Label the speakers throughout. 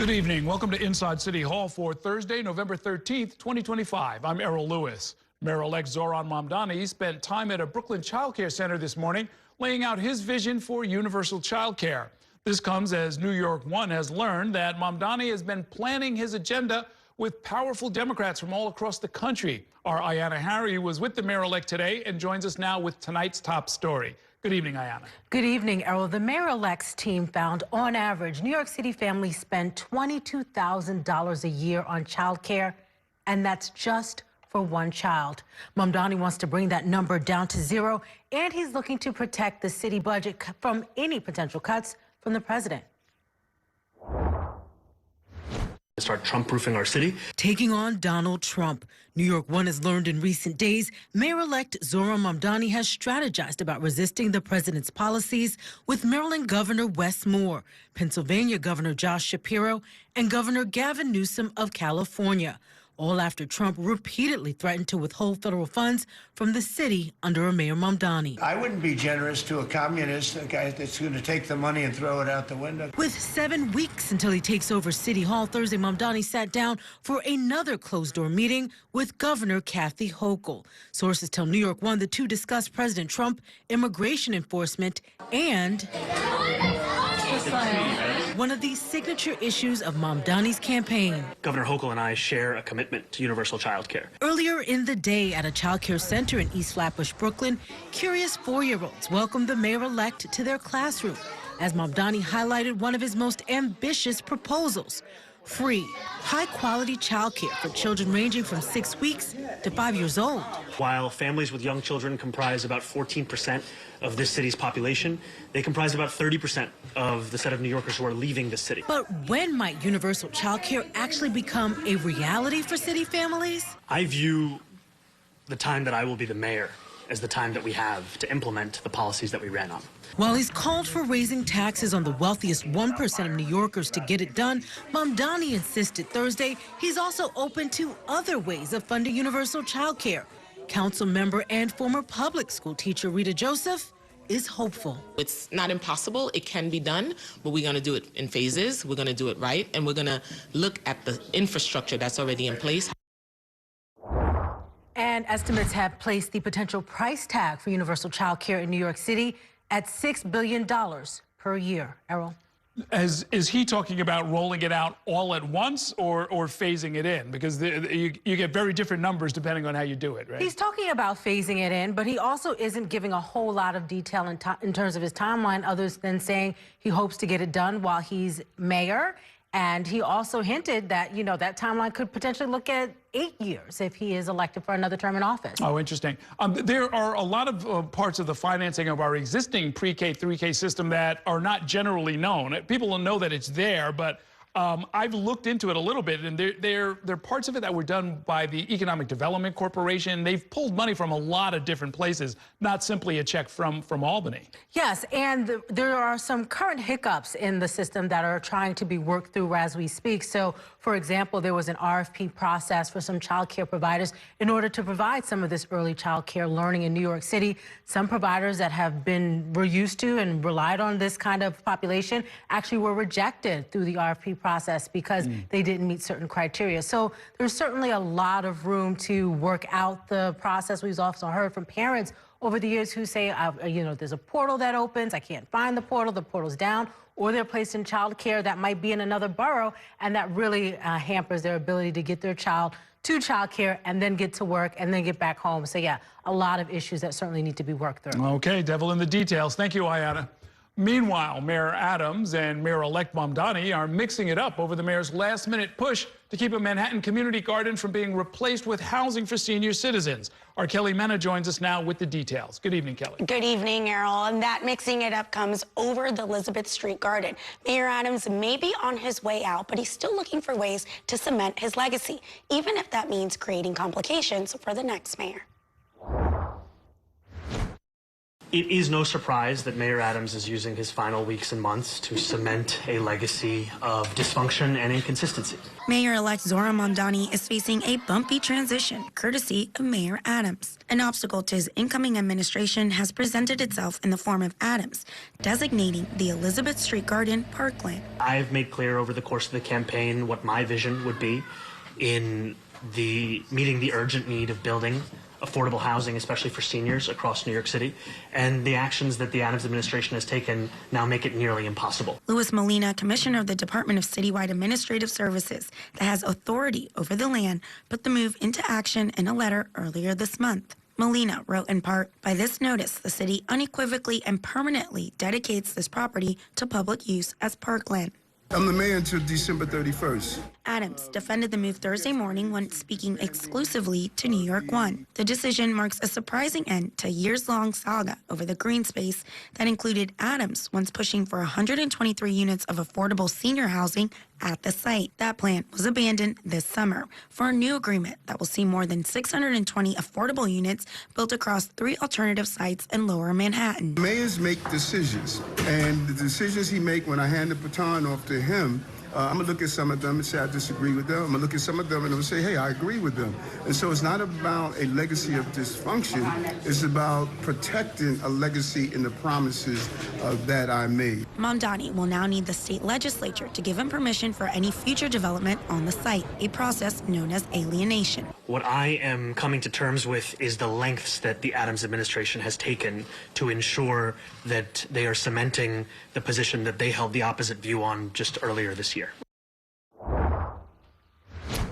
Speaker 1: Good evening. Welcome to Inside City Hall for Thursday, November 13th, 2025. I'm Errol Lewis. Mayor-elect Zohran Mamdani spent time at a Brooklyn child care center this morning laying out his vision for universal child care. This comes as New York One has learned that Mamdani has been planning his agenda with powerful Democrats from all across the country. Our Ayana Harry was with the mayor-elect today and joins us now with tonight's top story. Good evening, Ayana.
Speaker 2: Good evening, Errol. The mayor-elect's team found, on average, New York City families spend $22,000 a year on child care, and that's just for one child. Mamdani wants to bring that number down to zero, and he's looking to protect the city budget from any potential cuts from the president.
Speaker 3: Start Trump-proofing our city.
Speaker 2: Taking on Donald Trump. New York One has learned in recent days, Mayor-elect Zohran Mamdani has strategized about resisting the president's policies with Maryland Governor Wes Moore, Pennsylvania Governor Josh Shapiro, and Governor Gavin Newsom of California. All after Trump repeatedly threatened to withhold federal funds from the city under a Mayor Mamdani.
Speaker 4: I wouldn't be generous to a communist, a guy that's going to take the money and throw it out the window.
Speaker 2: With 7 weeks until he takes over City Hall Thursday, Mamdani sat down for another closed-door meeting with Governor Kathy Hochul. Sources tell New York One the two discussed President Trump, immigration enforcement, and one of the signature issues of Mamdani's campaign.
Speaker 3: Governor Hochul and I share a commitment to universal child care.
Speaker 2: Earlier in the day at a child care center in East Flatbush, Brooklyn, curious 4-year-olds welcomed the mayor-elect to their classroom as Mamdani highlighted one of his most ambitious proposals: free, high-quality child care for children ranging from 6 weeks to 5 years old.
Speaker 3: While families with young children comprise about 14% of this city's population, they comprise about 30% of the set of New Yorkers who are leaving the city.
Speaker 2: But when might universal child care actually become a reality for city families?
Speaker 3: I view the time that I will be the mayor as the time that we have to implement the policies that we ran on.
Speaker 2: While he's called for raising taxes on the wealthiest 1% of New Yorkers to get it done, Mamdani insisted Thursday he's also open to other ways of funding universal child care. Council member and former public school teacher Rita Joseph is hopeful.
Speaker 5: It's not impossible. It can be done, but we're going to do it in phases. We're going to do it right, and we're going to look at the infrastructure that's already in place.
Speaker 2: And estimates have placed the potential price tag for universal child care in New York City at $6 billion per year. Errol?
Speaker 1: Is he talking about rolling it out all at once or phasing it in? Because you get very different numbers depending on how you do it, right?
Speaker 2: He's talking about phasing it in, but he also isn't giving a whole lot of detail in terms of his timeline, other than saying he hopes to get it done while he's mayor. And he also hinted that, you know, that timeline could potentially look at 8 years if he is elected for another term in office.
Speaker 1: Oh, interesting. There are a lot of parts of the financing of our existing pre-K, 3K system that are not generally known. People will know that it's there, but I've looked into it a little bit, and they're parts of it that were done by the Economic Development Corporation. They've pulled money from a lot of different places, not simply a check from Albany.
Speaker 2: Yes, and there are some current hiccups in the system that are trying to be worked through as we speak. So, for example, there was an RFP process for some child care providers in order to provide some of this early child care learning in New York City. Some providers that were used to and relied on this kind of population actually were rejected through the RFP process because they didn't meet certain criteria. So there's certainly a lot of room to work out the process. We've also heard from parents over the years who say, you know, there's a portal that opens, I can't find the portal's down, or they're placed in child care that might be in another borough, and that really hampers their ability to get their child to child care and then get to work and then get back home. So yeah, a lot of issues that certainly need to be worked through.
Speaker 1: Okay, devil in the details. Thank you, Ayana. Meanwhile, Mayor Adams and Mayor-elect Mamdani are mixing it up over the mayor's last-minute push to keep a Manhattan community garden from being replaced with housing for senior citizens. Our Kelly Mena joins us now with the details. Good evening, Kelly.
Speaker 6: Good evening, Errol. And that mixing it up comes over the Elizabeth Street garden. Mayor Adams may be on his way out, but he's still looking for ways to cement his legacy, even if that means creating complications for the next mayor.
Speaker 3: It is no surprise that Mayor Adams is using his final weeks and months to cement a legacy of dysfunction and inconsistency.
Speaker 6: Mayor-elect Zohran Mamdani is facing a bumpy transition, courtesy of Mayor Adams. An obstacle to his incoming administration has presented itself in the form of Adams designating the Elizabeth Street Garden parkland.
Speaker 3: I've made clear over the course of the campaign what my vision would be in meeting the urgent need of building affordable housing, especially for seniors across New York City, and the actions that the Adams administration has taken now make it nearly impossible.
Speaker 6: Louis Molina, commissioner of the Department of Citywide Administrative Services that has authority over the land, put the move into action in a letter earlier this month. Molina wrote in part, "By this notice, the city unequivocally and permanently dedicates this property to public use as parkland."
Speaker 7: I'm the mayor until December 31st.
Speaker 6: Adams defended the move Thursday morning when speaking exclusively to New York One. The decision marks a surprising end to a years-long saga over the green space that included Adams once pushing for 123 units of affordable senior housing at the site. That plan was abandoned this summer for a new agreement that will see more than 620 affordable units built across 3 alternative sites in Lower Manhattan.
Speaker 7: Mayors make decisions, and the decisions he make when I hand the baton off to him, I'm going to look at some of them and say I disagree with them. I'm going to look at some of them and I'm going to say, hey, I agree with them. And so it's not about a legacy of dysfunction. It's about protecting a legacy in the promises that I made.
Speaker 6: Mamdani will now need the state legislature to give him permission for any future development on the site, a process known as alienation.
Speaker 3: What I am coming to terms with is the lengths that the Adams administration has taken to ensure that they are cementing the position that they held the opposite view on just earlier this year.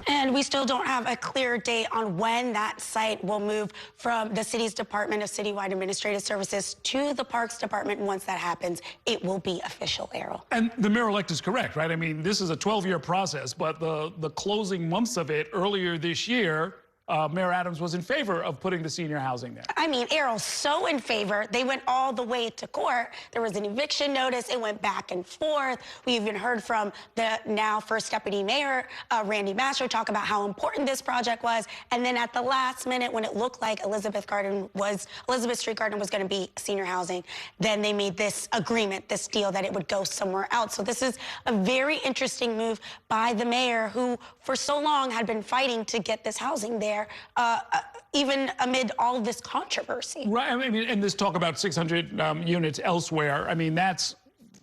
Speaker 6: And we still don't have a clear date on when that site will move from the city's Department of Citywide Administrative Services to the Parks Department. And once that happens, it will be official, Errol.
Speaker 1: And the mayor-elect is correct, right? I mean, this is a 12-year process, but the closing months of it earlier this year, Mayor Adams was in favor of putting the senior housing there.
Speaker 6: I mean, Errol's so in favor. They went all the way to court. There was an eviction notice. It went back and forth. We even heard from the now first deputy mayor, Randy Mastro, talk about how important this project was. And then at the last minute, when it looked like Elizabeth Street Garden was going to be senior housing, then they made this agreement, this deal that it would go somewhere else. So this is a very interesting move by the mayor, who for so long had been fighting to get this housing there. Even amid all of this controversy.
Speaker 1: Right, I mean, and this talk about 600 units elsewhere, I mean, that's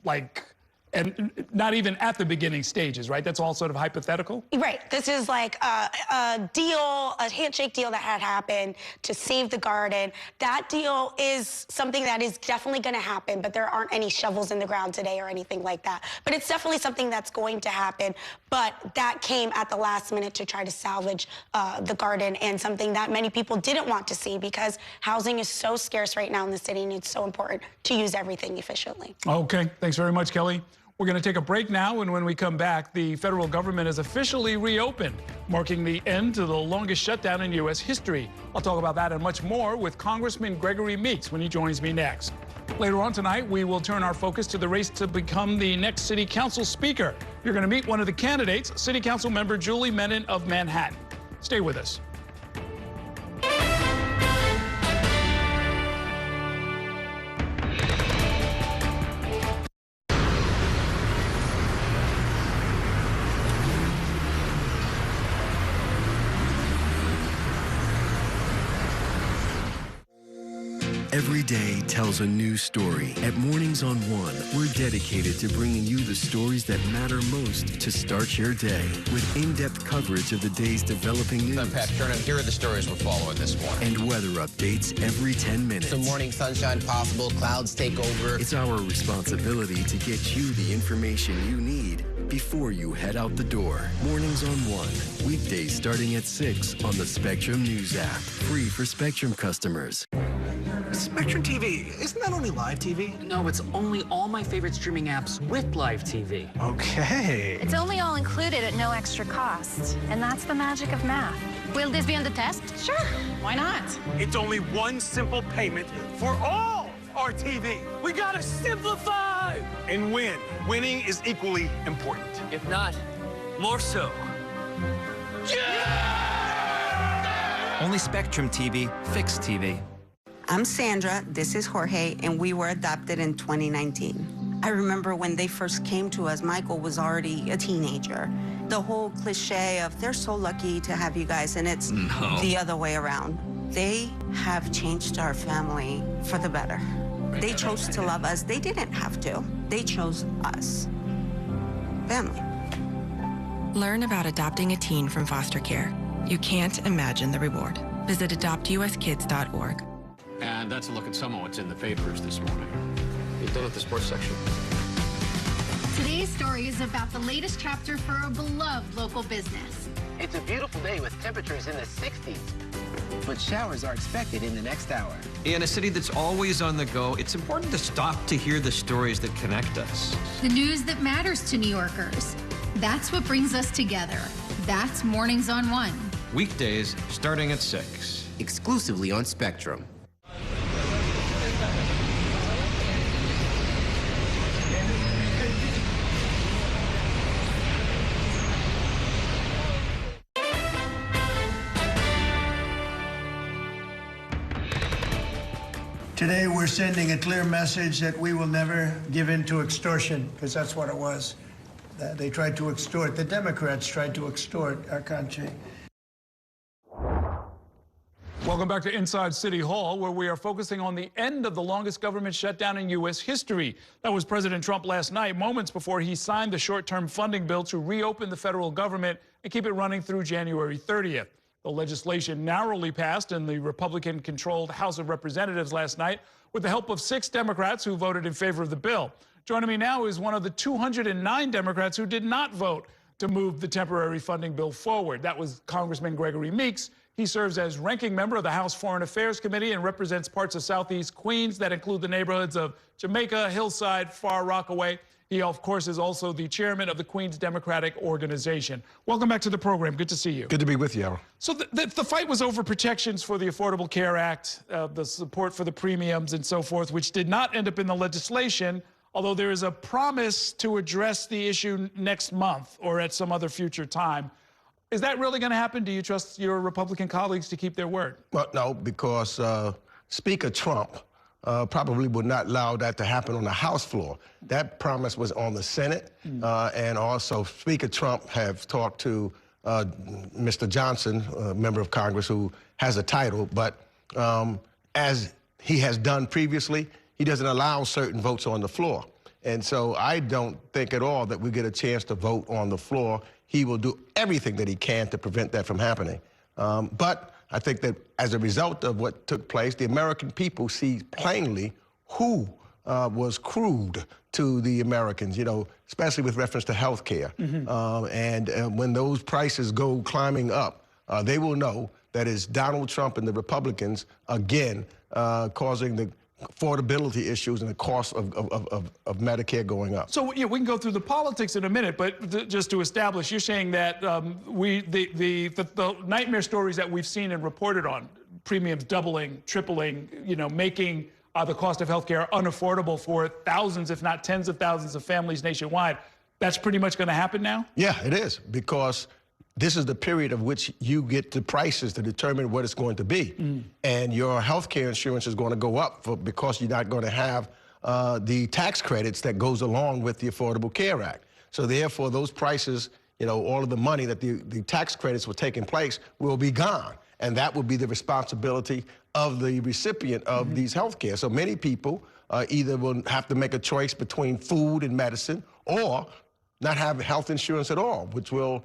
Speaker 1: like, and not even at the beginning stages, right? That's all sort of hypothetical?
Speaker 6: Right. This is like a deal, a handshake deal that had happened to save the garden. That deal is something that is definitely going to happen, but there aren't any shovels in the ground today or anything like that. But it's definitely something that's going to happen. But that came at the last minute to try to salvage the garden, and something that many people didn't want to see, because housing is so scarce right now in the city, and it's so important to use everything efficiently.
Speaker 1: Okay. Thanks very much, Kelly. We're going to take a break now, and when we come back, the federal government has officially reopened, marking the end to the longest shutdown in U.S. history. I'll talk about that and much more with Congressman Gregory Meeks when he joins me next. Later on tonight, we will turn our focus to the race to become the next City Council Speaker. You're going to meet one of the candidates, City Council member Julie Menon of Manhattan. Stay with us.
Speaker 8: Every day tells a new story. At Mornings on One, we're dedicated to bringing you the stories that matter most to start your day, with in-depth coverage of the day's developing news.
Speaker 9: I'm Pat Kernan. Here are the stories we're following this morning.
Speaker 8: And weather updates every 10 minutes.
Speaker 9: Some morning sunshine possible, clouds take over.
Speaker 8: It's our responsibility to get you the information you need before you head out the door. Mornings on One, weekdays starting at 6 on the Spectrum News app. Free for Spectrum customers.
Speaker 10: Spectrum TV, isn't that only live TV?
Speaker 11: No, it's only all my favorite streaming apps with live TV.
Speaker 10: Okay.
Speaker 12: It's only all included at no extra cost, and that's the magic of math. Will this be on the test? Sure, why not?
Speaker 10: It's only one simple payment for all our TV. We gotta simplify and win. Winning is equally important.
Speaker 11: If not, more so.
Speaker 10: Yeah!
Speaker 13: Only Spectrum TV, fixed TV. I'm Sandra, this is Jorge, and we were adopted in 2019. I remember when they first came to us, Michael was already a teenager. The whole cliche of they're so lucky to have you guys, and it's the other way around. They have changed our family for the better. They chose to love us. They didn't have to. They chose us. Family.
Speaker 14: Learn about adopting a teen from foster care. You can't imagine the reward. Visit adoptuskids.org.
Speaker 15: And that's a look at some of what's in the papers this morning. You done with the sports section?
Speaker 16: Today's story is about the latest chapter for a beloved local business.
Speaker 9: It's a beautiful day with temperatures in the 60s, but showers are expected in the next hour.
Speaker 17: In a city that's always on the go, it's important to stop to hear the stories that connect us.
Speaker 16: The news that matters to New Yorkers. That's what brings us together. That's Mornings on One.
Speaker 17: Weekdays starting at 6.
Speaker 9: Exclusively on Spectrum.
Speaker 4: Today, we're sending a clear message that we will never give in to extortion, because that's what it was. They tried to extort, the Democrats tried to extort our country.
Speaker 1: Welcome back to Inside City Hall, where we are focusing on the end of the longest government shutdown in U.S. history. That was President Trump last night, moments before he signed the short-term funding bill to reopen the federal government and keep it running through January 30th. The legislation narrowly passed in the Republican-controlled House of Representatives last night with the help of 6 Democrats who voted in favor of the bill. Joining me now is one of the 209 Democrats who did not vote to move the temporary funding bill forward. That was Congressman Gregory Meeks. He serves as ranking member of the House Foreign Affairs Committee and represents parts of Southeast Queens that include the neighborhoods of Jamaica, Hillside, Far Rockaway. He, of course, is also the chairman of the Queens Democratic Organization. Welcome back to the program. Good to see you.
Speaker 18: Good to be with you, Errol.
Speaker 1: So the fight was over protections for the Affordable Care Act, the support for the premiums and so forth, which did not end up in the legislation, although there is a promise to address the issue next month or at some other future time. Is that really going to happen? Do you trust your Republican colleagues to keep their word?
Speaker 18: Well, no, because Speaker Trump probably would not allow that to happen on the House floor. That promise was on the Senate, and also Speaker Trump have talked to Mr. Johnson, a member of Congress who has a title, but as he has done previously, he doesn't allow certain votes on the floor. And so I don't think at all that we get a chance to vote on the floor. He will do everything that he can to prevent that from happening. But I think that as a result of what took place, the American people see plainly who was crude to the Americans, you know, especially with reference to health care. And when those prices go climbing up, they will know that it's Donald Trump and the Republicans, again, causing the affordability issues and the cost of Medicare going up.
Speaker 1: So yeah, we can go through the politics in a minute, but just to establish, you're saying that the nightmare stories that we've seen and reported on, premiums doubling, tripling, you know, making the cost of healthcare unaffordable for thousands, if not tens of thousands of families nationwide, that's pretty much going to happen now?
Speaker 18: Yeah, it is, because this is the period of which you get the prices to determine what it's going to be. And your health care insurance is going to go up because you're not going to have the tax credits that goes along with the Affordable Care Act. So therefore, those prices, you know, all of the money that the tax credits were taking place will be gone. And that will be the responsibility of the recipient of these health care. So many people either will have to make a choice between food and medicine or not have health insurance at all, which will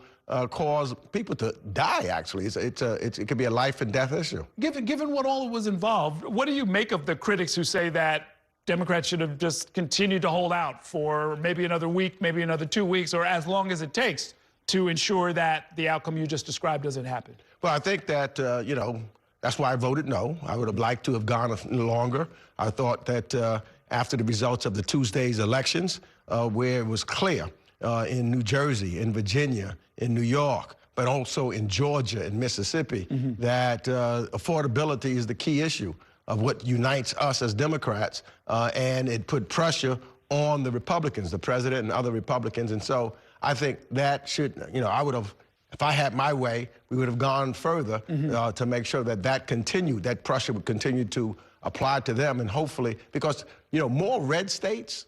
Speaker 18: cause people to die, actually. It could be a life and death issue.
Speaker 1: Given what all was involved, what do you make of the critics who say that Democrats should have just continued to hold out for maybe another week, maybe another 2 weeks, or as long as it takes to ensure that the outcome you just described doesn't happen?
Speaker 18: Well, I think that, you know, that's why I voted no. I would have liked to have gone longer. I thought that after the results of the Tuesday's elections, where it was clear in New Jersey, in Virginia, in New York, but also in Georgia and Mississippi, that affordability is the key issue of what unites us as Democrats, and it put pressure on the Republicans, the president and other Republicans. And so I think that should, you know, I would have, if I had my way, we would have gone further to make sure that that continued, that pressure would continue to applied to them, and hopefully, because, you know, more red states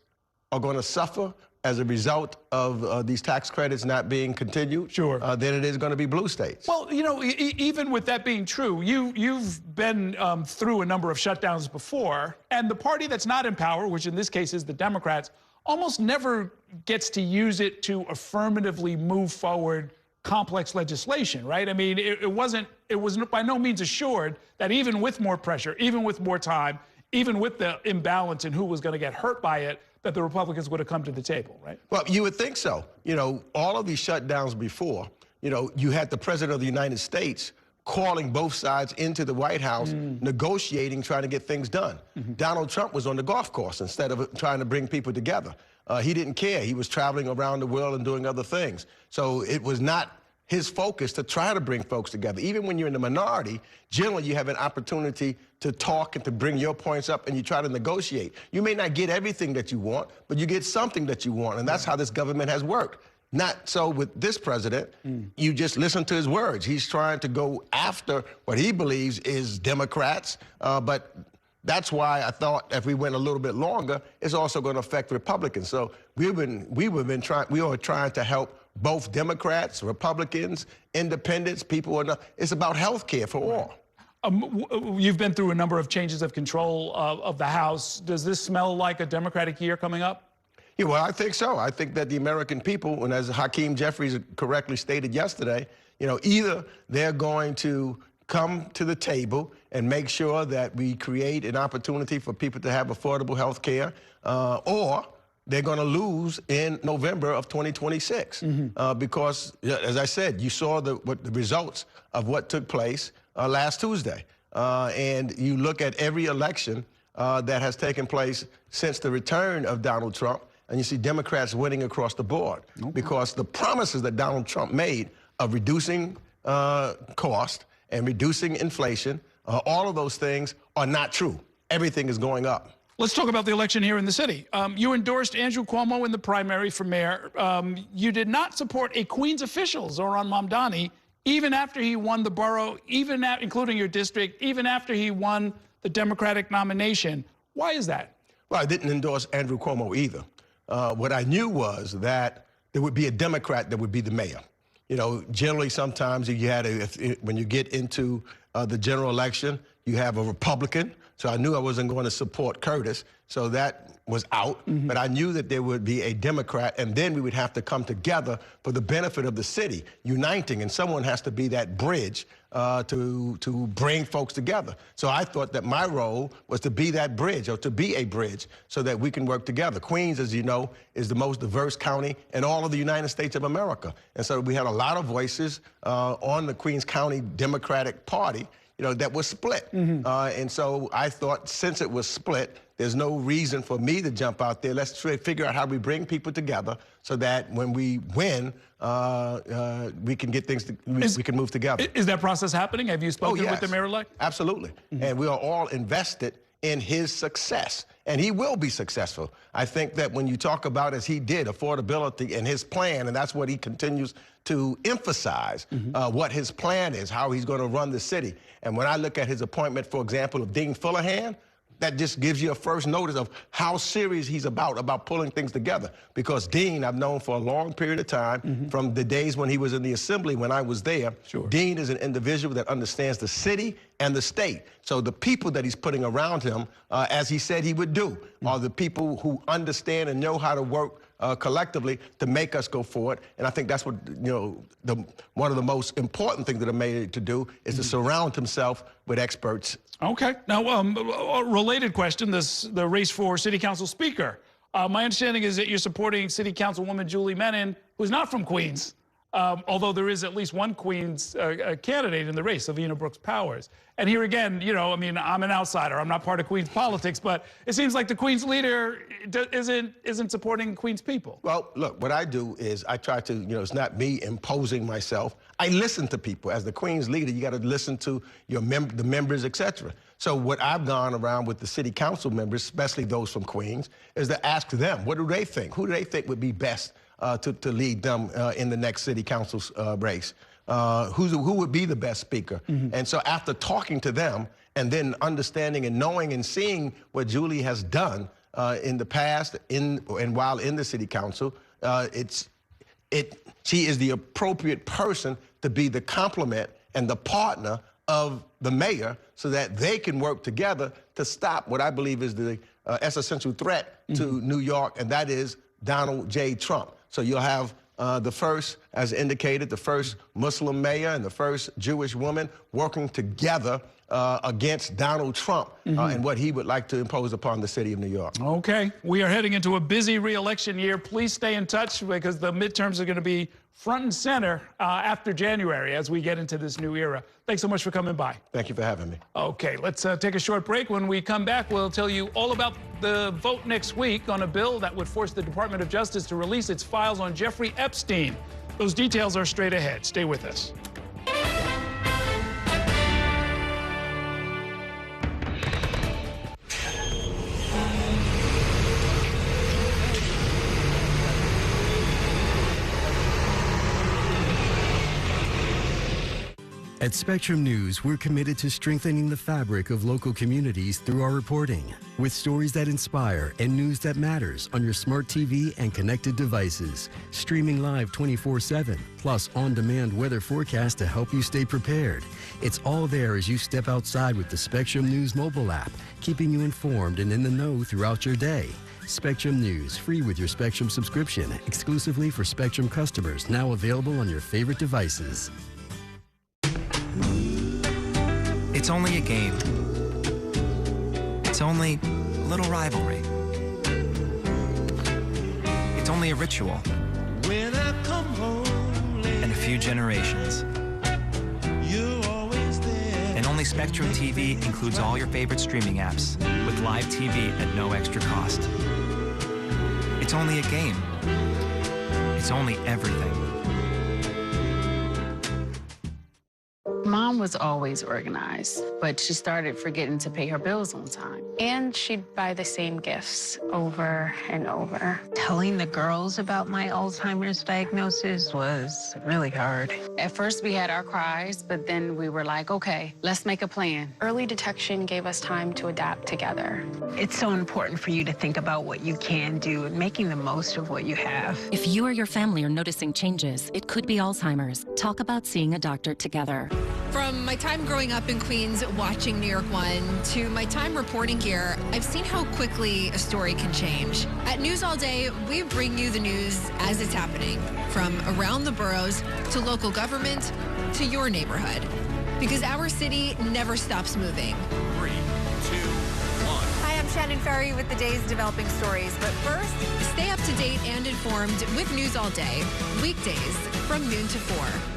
Speaker 18: are going to suffer as a result of these tax credits not being continued, than it is going to be blue states.
Speaker 1: Well, you know, even with that being true, you've been through a number of shutdowns before, and the party that's not in power, which in this case is the Democrats, almost never gets to use it to affirmatively move forward complex legislation, right? I mean, it was by no means assured that even with more pressure, even with more time, even with the imbalance in who was going to get hurt by it, that the Republicans would have come to the table, right?
Speaker 18: Well, you would think so. You know, all of these shutdowns before, you know, you had the President of the United States calling both sides into the White House, negotiating, trying to get things done. Donald Trump was on the golf course instead of trying to bring people together. He didn't care. He was traveling around the world and doing other things. So it was not his focus to try to bring folks together. Even when you're in the minority, generally you have an opportunity to talk and to bring your points up, and you try to negotiate. You may not get everything that you want, but you get something that you want, and that's how this government has worked. Not so with this president. You just listen to his words. He's trying to go after what he believes is Democrats, but that's why I thought if we went a little bit longer, it's also going to affect Republicans. So we are trying to help both Democrats, Republicans, independents, people. It's about health care for all.
Speaker 1: You've been through a number of changes of control of the House. Does this smell like a Democratic year coming up?
Speaker 18: Yeah, well, I think so. I think that the American people, and as Hakeem Jeffries correctly stated yesterday, you know, either they're going to come to the table and make sure that we create an opportunity for people to have affordable health care, or they're going to lose in November of 2026. Because, as I said, you saw the results of what took place last Tuesday. And you look at every election that has taken place since the return of Donald Trump, and you see Democrats winning across the board. Because the promises that Donald Trump made of reducing cost and reducing inflation, all of those things are not true. Everything is going up.
Speaker 1: Let's talk about the election here in the city. You endorsed Andrew Cuomo in the primary for mayor. You did not support a Queens official, Zohran Mamdani, even after he won the borough, including your district, even after he won the Democratic nomination. Why is that?
Speaker 18: Well, I didn't endorse Andrew Cuomo either. What I knew was that there would be a Democrat that would be the mayor. You know, generally sometimes you had when you get into the general election, you have a Republican. So I knew I wasn't going to support Curtis, so that was out. But I knew that there would be a Democrat, and then we would have to come together for the benefit of the city, uniting, and someone has to be that bridge to bring folks together. So I thought that my role was to be that bridge, or to be a bridge, so that we can work together. Queens, as you know, is the most diverse county in all of the United States of America. And so we had a lot of voices on the Queens County Democratic Party, you know, that was split. And so I thought, since it was split, there's no reason for me to jump out there. Let's try to figure out how we bring people together so that when we win, we can get things, we can move together.
Speaker 1: Is that process happening? Have you spoken with the mayor-elect?
Speaker 18: Absolutely. And we are all invested in his success, and he will be successful. I think that when you talk about, as he did, affordability and his plan, and that's what he continues to emphasize, what his plan is, how he's going to run the city. And when I look at his appointment, for example, of Dean Fullahan, that just gives you a first notice of how serious he's about pulling things together. Because Dean, I've known for a long period of time, from the days when he was in the assembly, when I was there. Dean is an individual that understands the city and the state. So the people that he's putting around him, as he said he would do, are the people who understand and know how to work collectively to make us go forward. And I think that's what, you know, one of the most important things that a mayor to do is to surround himself with experts.
Speaker 1: Okay. Now, a related question, the race for city council speaker. My understanding is that you're supporting city councilwoman Julie Menin, who's not from Queens, although there is at least one Queens candidate in the race, Savina Brooks Powers. And here again, you know, I mean, I'm an outsider. I'm not part of Queens politics, but it seems like the Queens leader isn't supporting Queens people.
Speaker 18: Well, look, what I do is I try to, you know, it's not me imposing myself. I listen to people. As the Queens leader, you got to listen to your the members, etc. So what I've gone around with the city council members, especially those from Queens, is to ask them, what do they think? Who do they think would be best to lead them in the next city council race? who would be the best speaker. And so after talking to them and then understanding and knowing and seeing what Julie has done in the past and while in the city council, she is the appropriate person to be the complement and the partner of the mayor so that they can work together to stop what I believe is the existential threat to New York, and that is Donald J. Trump. So you'll have the first, as indicated, the first Muslim mayor and the first Jewish woman working together against Donald Trump and what he would like to impose upon the city of New York.
Speaker 1: Okay. We are heading into a busy re-election year. Please stay in touch because the midterms are going to be front and center after January as we get into this new era. Thanks so much for coming by.
Speaker 18: Thank you for having me.
Speaker 1: Okay, let's take a short break. When we come back, we'll tell you all about the vote next week on a bill that would force the Department of Justice to release its files on Jeffrey Epstein. Those details are straight ahead. Stay with us.
Speaker 8: At Spectrum News, we're committed to strengthening the fabric of local communities through our reporting, with stories that inspire and news that matters on your smart TV and connected devices, streaming live 24/7, plus on-demand weather forecast to help you stay prepared. It's all there as you step outside with the Spectrum News mobile app, keeping you informed and in the know throughout your day. Spectrum News, free with your Spectrum subscription, exclusively for Spectrum customers, now available on your favorite devices.
Speaker 19: It's only a game. It's only a little rivalry. It's only a ritual.
Speaker 20: When I come home late,
Speaker 19: and a few generations.
Speaker 20: you're always there.
Speaker 19: And only Spectrum TV includes all your favorite streaming apps with live TV at no extra cost. It's only a game. It's only everything.
Speaker 21: Mom was always organized, but she started forgetting to pay her bills on time.
Speaker 12: And she'd buy the same gifts over and over.
Speaker 22: Telling the girls about my Alzheimer's diagnosis was really hard.
Speaker 21: At first, we had our cries, but then we were like, okay, let's make a plan.
Speaker 12: Early detection gave us time to adapt together.
Speaker 22: It's so important for you to think about what you can do and making the most of what you have.
Speaker 23: If you or your family are noticing changes, it could be Alzheimer's. Talk about seeing a doctor together.
Speaker 24: From my time growing up in Queens watching New York 1 to my time reporting here, I've seen how quickly a story can change. At News All Day, we bring you the news as it's happening, from around the boroughs to local government to your neighborhood. Because our city never stops moving.
Speaker 10: 3, 2, 1.
Speaker 24: Hi, I'm Shannon Ferry with the day's developing stories. But first, stay up to date and informed with News All Day, weekdays from noon to 4.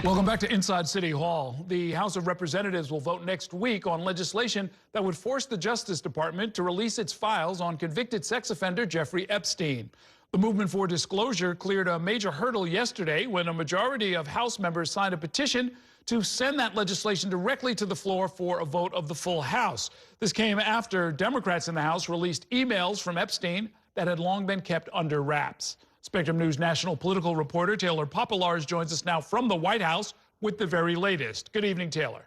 Speaker 1: Welcome back to Inside City Hall. The House of Representatives will vote next week on legislation that would force the Justice Department to release its files on convicted sex offender Jeffrey Epstein. The movement for disclosure cleared a major hurdle yesterday when a majority of House members signed a petition to send that legislation directly to the floor for a vote of the full House. This came after Democrats in the House released emails from Epstein that had long been kept under wraps. Spectrum News national political reporter Taylor Popolars joins us now from the White House with the very latest. Good evening, Taylor.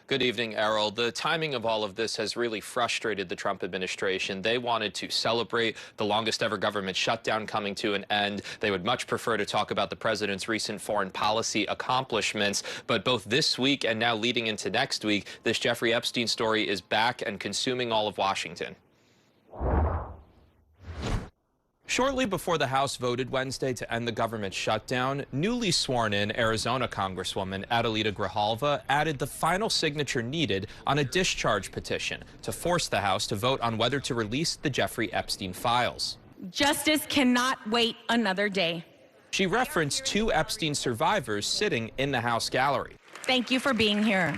Speaker 25: Good evening, Errol. The timing of all of this has really frustrated the Trump administration. They wanted to celebrate the longest ever government shutdown coming to an end. They would much prefer to talk about the president's recent foreign policy accomplishments. But both this week and now leading into next week, this Jeffrey Epstein story is back and consuming all of Washington. Shortly before the House voted Wednesday to end the government shutdown, newly sworn-in Arizona Congresswoman Adelita Grijalva added the final signature needed on a discharge petition to force the House to vote on whether to release the Jeffrey Epstein files.
Speaker 26: Justice cannot wait another day.
Speaker 25: She referenced 2 Epstein survivors sitting in the House gallery.
Speaker 26: Thank you for being here.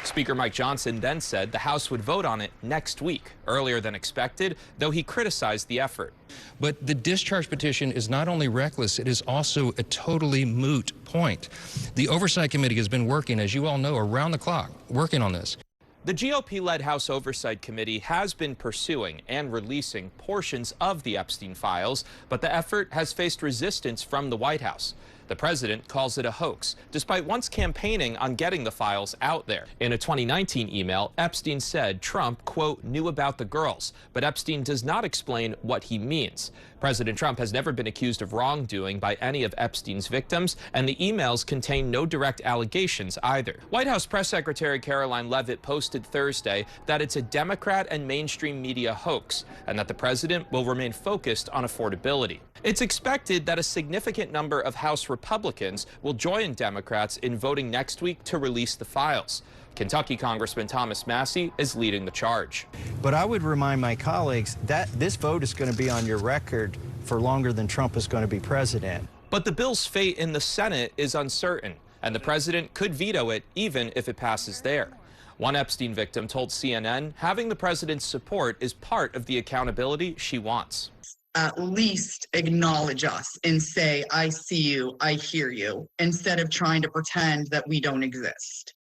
Speaker 25: Speaker Mike Johnson then said the House would vote on it next week, earlier than expected, though he criticized the effort.
Speaker 2: But the discharge petition is not only reckless, it is also a totally moot point. The Oversight Committee has been working, as you all know, around the clock, working on this.
Speaker 25: The GOP-led House Oversight Committee has been pursuing and releasing portions of the Epstein files, but the effort has faced resistance from the White House. The president calls it a hoax, despite once campaigning on getting the files out there. In a 2019 email, Epstein said Trump, quote, knew about the girls, but Epstein does not explain what he means. President Trump has never been accused of wrongdoing by any of Epstein's victims, and the emails contain no direct allegations either. White House Press Secretary Caroline Leavitt posted Thursday that it's a Democrat and mainstream media hoax, and that the president will remain focused on affordability. It's expected that a significant number of House Republicans will join Democrats in voting next week to release the files. Kentucky Congressman Thomas Massie is leading the charge.
Speaker 3: But I would remind my colleagues that this vote is going to be on your record for longer than Trump is going to be president.
Speaker 25: But the bill's fate in the Senate is uncertain, and the president could veto it even if it passes there. One Epstein victim told CNN having the president's support is part of the accountability she wants.
Speaker 5: At least acknowledge us and say, I see you, I hear you, instead of trying to pretend that we don't exist.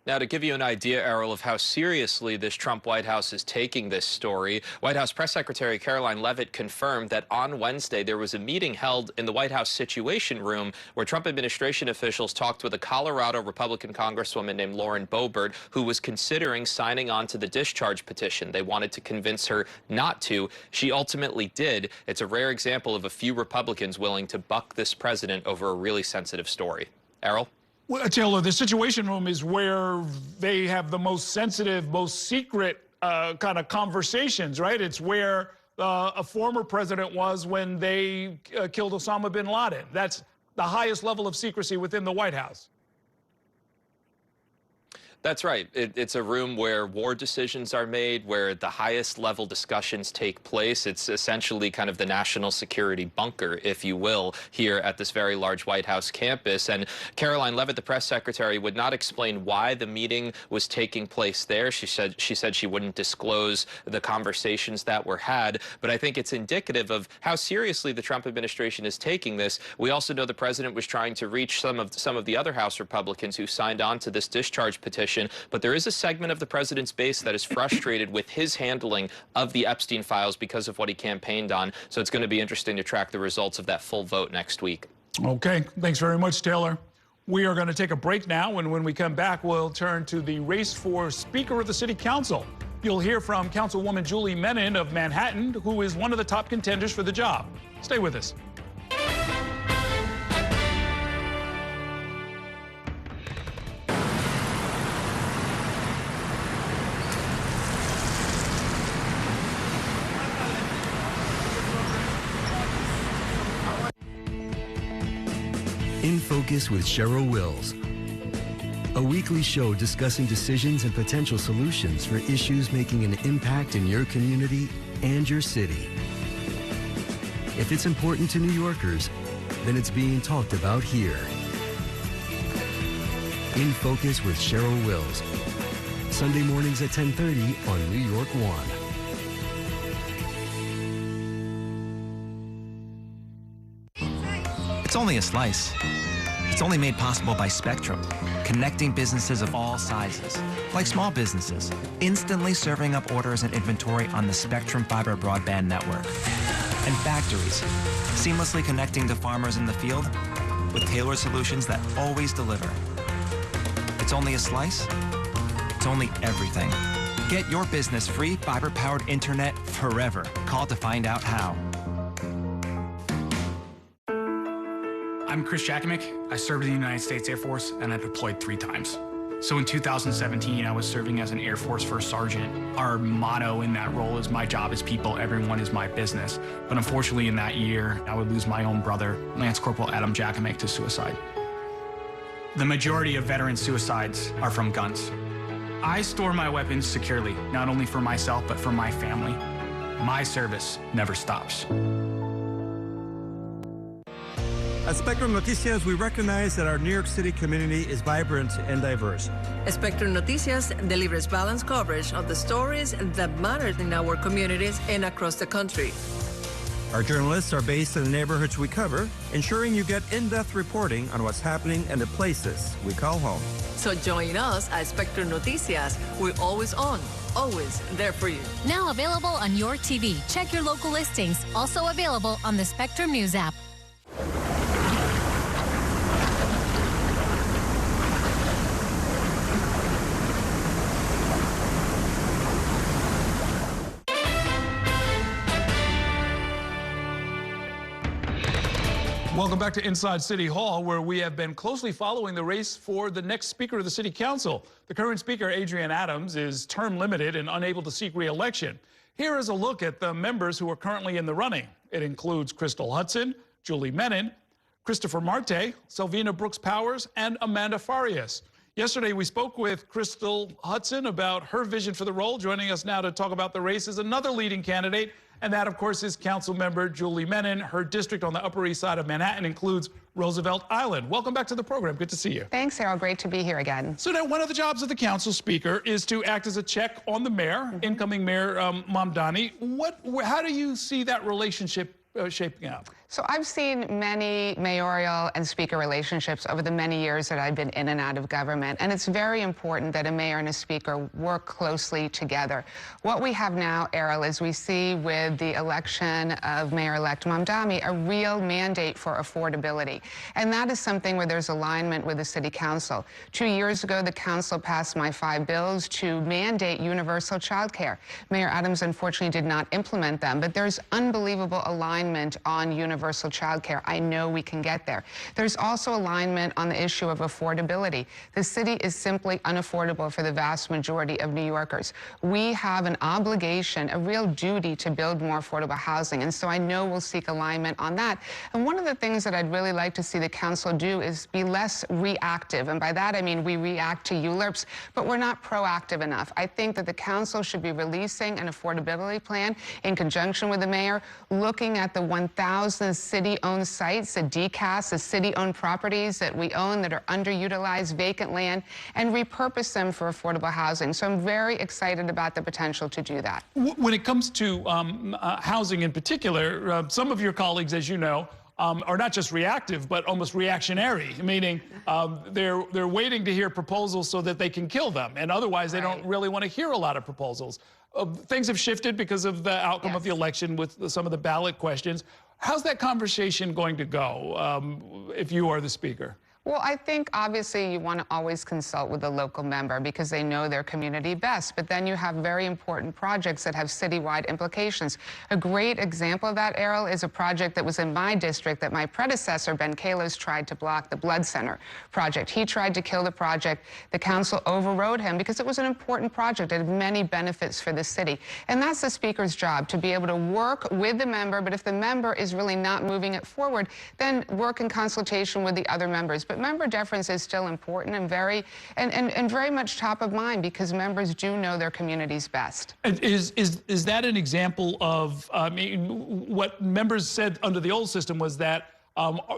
Speaker 25: Now, to give you an idea, Errol, of how seriously this Trump White House is taking this story, White House Press Secretary Caroline Leavitt confirmed that on Wednesday there was a meeting held in the White House Situation Room where Trump administration officials talked with a Colorado Republican Congresswoman named Lauren Boebert, who was considering signing on to the discharge petition. They wanted to convince her not to. She ultimately did. It's a rare example of a few Republicans willing to buck this president over a really sensitive story. Errol?
Speaker 1: Well, Taylor, the Situation Room is where they have the most sensitive, most secret kind of conversations, right? It's where a former president was when they killed Osama bin Laden. That's the highest level of secrecy within the White House.
Speaker 25: That's right. It's a room where war decisions are made, where the highest level discussions take place. It's essentially kind of the national security bunker, if you will, here at this very large White House campus. And Caroline Leavitt, the press secretary, would not explain why the meeting was taking place there. She said she wouldn't disclose the conversations that were had. But I think it's indicative of how seriously the Trump administration is taking this. We also know the president was trying to reach some of the other House Republicans who signed on to this discharge petition. But there is a segment of the president's base that is frustrated with his handling of the Epstein files because of what he campaigned on. So it's going to be interesting to track the results of that full vote next week.
Speaker 1: Okay, thanks very much, Taylor. We are going to take a break now, and when we come back, we'll turn to the race for Speaker of the City Council. You'll hear from Councilwoman Julie Menin of Manhattan, who is one of the top contenders for the job. Stay with us.
Speaker 8: In Focus with Cheryl Wills, a weekly show discussing decisions and potential solutions for issues making an impact in your community and your city. If it's important to New Yorkers, then it's being talked about here. In Focus with Cheryl Wills, Sunday mornings at 10:30 on New York One.
Speaker 19: It's only a slice. It's only made possible by Spectrum, connecting businesses of all sizes, like small businesses, instantly serving up orders and inventory on the Spectrum Fiber broadband network. And factories, seamlessly connecting to farmers in the field with tailored solutions that always deliver. It's only a slice. It's only everything. Get your business free fiber-powered internet forever. Call to find out how.
Speaker 6: I'm Chris Jakimick. I served in the United States Air Force, and I deployed 3 times. So in 2017, I was serving as an Air Force First Sergeant. Our motto in that role is, my job is people, everyone is my business. But unfortunately in that year, I would lose my own brother, Lance Corporal Adam Jakimick, to suicide. The majority of veteran suicides are from guns. I store my weapons securely, not only for myself, but for my family. My service never stops.
Speaker 7: At Spectrum Noticias, we recognize that our New York City community is vibrant and diverse.
Speaker 11: Spectrum Noticias delivers balanced coverage of the stories that matter in our communities and across the country.
Speaker 7: Our journalists are based in the neighborhoods we cover, ensuring you get in-depth reporting on what's happening in the places we call home.
Speaker 11: So join us at Spectrum Noticias. We're always on, always there for you.
Speaker 13: Now available on your TV. Check your local listings. Also available on the Spectrum News app.
Speaker 1: Welcome back to Inside City Hall, where we have been closely following the race for the next Speaker of the City Council. The current Speaker, Adrienne Adams, is term limited and unable to seek re-election. Here is a look at the members who are currently in the running. It includes Crystal Hudson, Julie Menin, Christopher Marte, Selvina Brooks Powers, and Amanda Farias. Yesterday, we spoke with Crystal Hudson about her vision for the role. Joining us now to talk about the race is another leading candidate, and that, of course, is Council Member Julie Menin. Her district on the Upper East Side of Manhattan includes Roosevelt Island. Welcome back to the program. Good to see you.
Speaker 14: Thanks, Harold. Great to be here again.
Speaker 1: So now one of the jobs of the council speaker is to act as a check on the mayor, incoming Mayor Mamdani. How do you see that relationship shaping out?
Speaker 14: So I've seen many mayoral and speaker relationships over the many years that I've been in and out of government, and it's very important that a mayor and a speaker work closely together. What we have now, Errol, is we see with the election of Mayor-elect Mamdani a real mandate for affordability, and that is something where there's alignment with the City Council. 2 years ago, the Council passed my 5 bills to mandate universal child care. Mayor Adams, unfortunately, did not implement them, but there's unbelievable alignment on universal child care. I know we can get there. There's also alignment on the issue of affordability. The city is simply unaffordable for the vast majority of New Yorkers. We have an obligation, a real duty to build more affordable housing, and so I know we'll seek alignment on that. And one of the things that I'd really like to see the council do is be less reactive, and by that I mean we react to ULURPs, but we're not proactive enough. I think that the council should be releasing an affordability plan in conjunction with the mayor, looking at the 1,000 city-owned sites, the DCAS, the city-owned properties that we own that are underutilized, vacant land, and repurpose them for affordable housing. So I'm very excited about the potential to do that.
Speaker 1: When it comes to housing in particular, some of your colleagues, as you know, are not just reactive, but almost reactionary, meaning they're waiting to hear proposals so that they can kill them, and otherwise they don't really want to hear a lot of proposals. Things have shifted because of the outcome of the election with some of the ballot questions. How's that conversation going to go if you are the speaker?
Speaker 14: Well, I think obviously you want to always consult with the local member because they know their community best, but then you have very important projects that have citywide implications. A great example of that, Errol, is a project that was in my district that my predecessor, Ben Kalos, tried to block, the Blood Center project. He tried to kill the project. The council overrode him because it was an important project. It had many benefits for the city. And that's the speaker's job, to be able to work with the member, but if the member is really not moving it forward, then work in consultation with the other members. But member deference is still important and very much top of mind because members do know their communities best.
Speaker 1: Is that an example of, I mean, what members said under the old system was that